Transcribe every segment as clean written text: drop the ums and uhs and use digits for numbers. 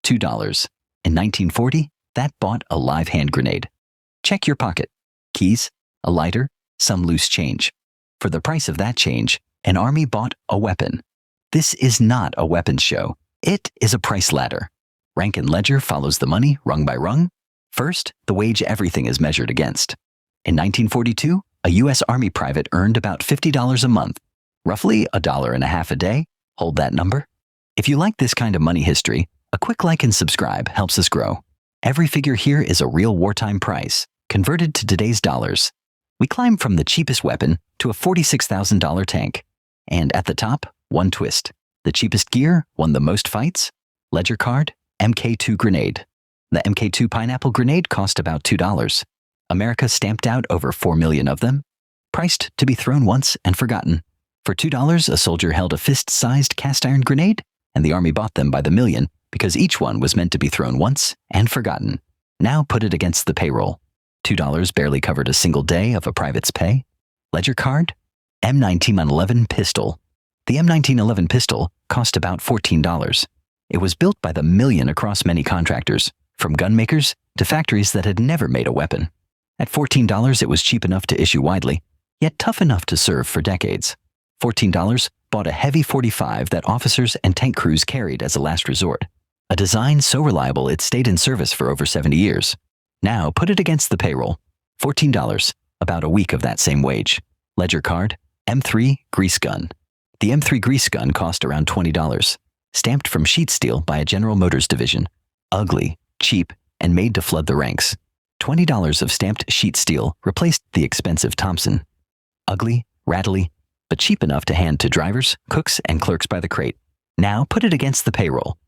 $2. In 1940, that bought a live hand grenade. Check your pocket. Keys, a lighter, some loose change. For the price of that change, an army bought a weapon. This is not a weapons show. It is a price ladder. Rank and ledger follows the money rung by rung. First, the wage everything is measured against. In 1942, a U.S. Army private earned about $50 a month, roughly $1.50 a day. Hold that number. If you like this kind of money history, a quick like and subscribe helps us grow. Every figure here is a real wartime price, converted to today's dollars. We climb from the cheapest weapon to a $46,000 tank. And at the top, one twist. The cheapest gear won the most fights. Ledger card, MK2 grenade. The MK2 pineapple grenade cost about $2. America stamped out over 4 million of them, priced to be thrown once and forgotten. For $2, a soldier held a fist-sized cast-iron grenade, and the army bought them by the million because each one was meant to be thrown once and forgotten. Now put it against the payroll. $2 barely covered a single day of a private's pay. Ledger card, M1911 pistol. The M1911 pistol cost about $14. It was built by the million across many contractors, from gun makers to factories that had never made a weapon. At $14, it was cheap enough to issue widely, yet tough enough to serve for decades. $14 bought a heavy .45 that officers and tank crews carried as a last resort, a design so reliable it stayed in service for over 70 years. Now put it against the payroll. $14, about a week of that same wage. Ledger card, M3 grease gun. The M3 grease gun cost around $20, stamped from sheet steel by a General Motors division. Ugly, cheap, and made to flood the ranks. $20 of stamped sheet steel replaced the expensive Thompson. Ugly, rattly, but cheap enough to hand to drivers, cooks, and clerks by the crate. Now put it against the payroll.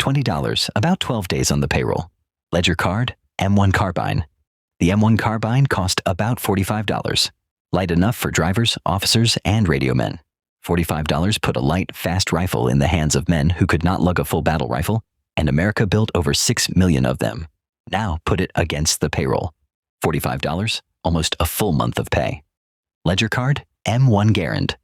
$20, about 12 days on the payroll. Ledger card, M1 Carbine. The M1 Carbine cost about $45. Light enough for drivers, officers, and radio men. $45 put a light, fast rifle in the hands of men who could not lug a full battle rifle, and America built over 6 million of them. Now put it against the payroll. $45, almost a full month of pay. Ledger card, M1 Garand.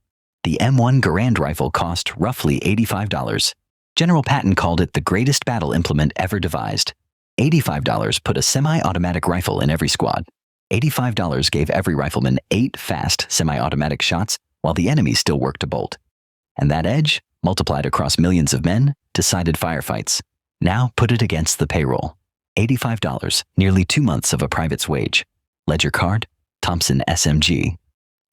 The M1 Garand rifle cost roughly $85. General Patton called it the greatest battle implement ever devised. $85 put a semi-automatic rifle in every squad. $85 gave every rifleman 8 fast semi-automatic shots while the enemy still worked a bolt. And that edge, multiplied across millions of men, decided firefights. Now put it against the payroll. $85, nearly 2 months of a private's wage. Ledger card, Thompson SMG.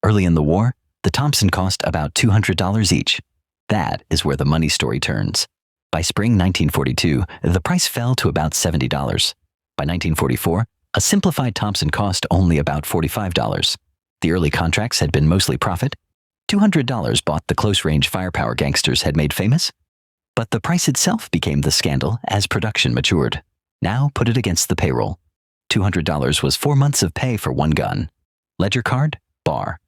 Early in the war, the Thompson cost about $200 each. That is where the money story turns. By spring 1942, the price fell to about $70. By 1944, a simplified Thompson cost only about $45. The early contracts had been mostly profit. $200 bought the close-range firepower gangsters had made famous. But the price itself became the scandal as production matured. Now put it against the payroll. $200 was 4 months of pay for one gun. Ledger card, bar.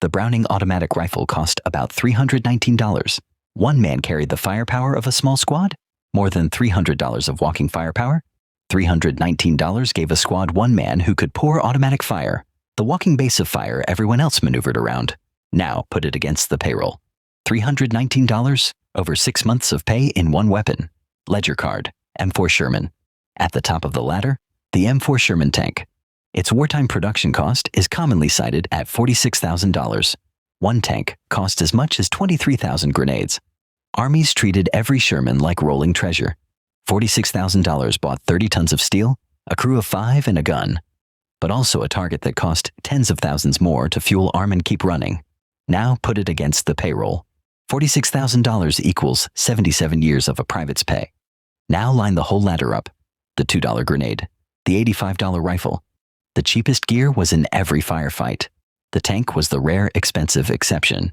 The Browning automatic rifle cost about $319. One man carried the firepower of a small squad. More than $300 of walking firepower. $319 gave a squad one man who could pour automatic fire, the walking base of fire everyone else maneuvered around. Now put it against the payroll. $319, over 6 months of pay in one weapon. Ledger card, M4 Sherman. At the top of the ladder, the M4 Sherman tank. Its wartime production cost is commonly cited at $46,000. One tank cost as much as 23,000 grenades. Armies treated every Sherman like rolling treasure. $46,000 bought 30 tons of steel, a crew of 5, and a gun, but also a target that cost tens of thousands more to fuel, arm, and keep running. Now put it against the payroll. $46,000 equals 77 years of a private's pay. Now line the whole ladder up. The $2 grenade, the $85 rifle. The cheapest gear was in every firefight. The tank was the rare, expensive exception.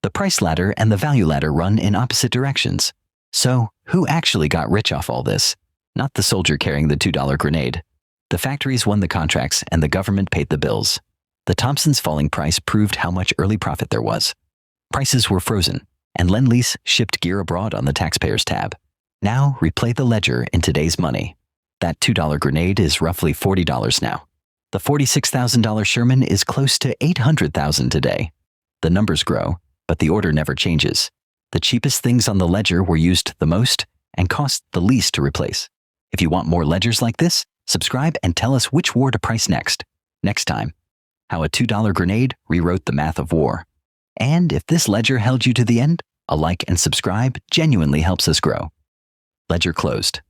The price ladder and the value ladder run in opposite directions. So, who actually got rich off all this? Not the soldier carrying the $2 grenade. The factories won the contracts and the government paid the bills. The Thompson's falling price proved how much early profit there was. Prices were frozen, and Lend-Lease shipped gear abroad on the taxpayer's tab. Now, replay the ledger in today's money. That $2 grenade is roughly $40 now. The $46,000 Sherman is close to $800,000 today. The numbers grow, but the order never changes. The cheapest things on the ledger were used the most, and cost the least to replace. If you want more ledgers like this, subscribe and tell us which war to price next. Next time, how a $2 grenade rewrote the math of war. And if this ledger held you to the end, a like and subscribe genuinely helps us grow. Ledger closed.